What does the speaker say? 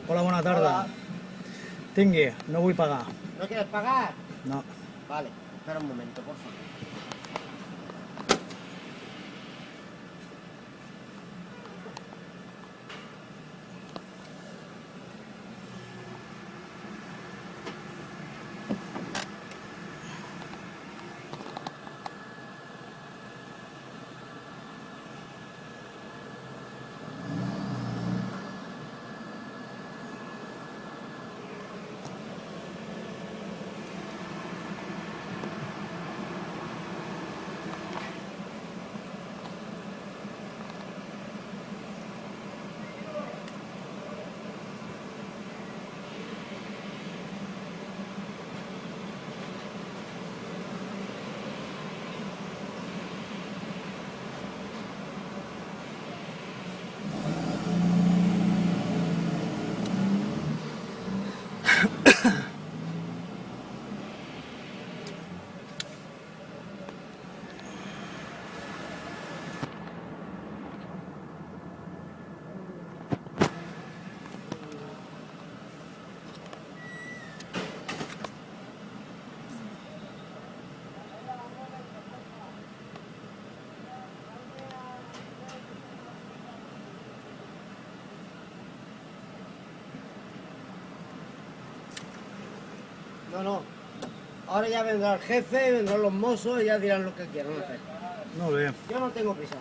Hola, bona tarda. Hola. Tingui, no vull pagar. ¿No quieres pagar? No. Vale, espera un momento, por favor. No, no. Ahora ya vendrá el jefe, vendrán los mozos y ya dirán lo que quieran hacer. Molt bé. Yo no tengo prisa.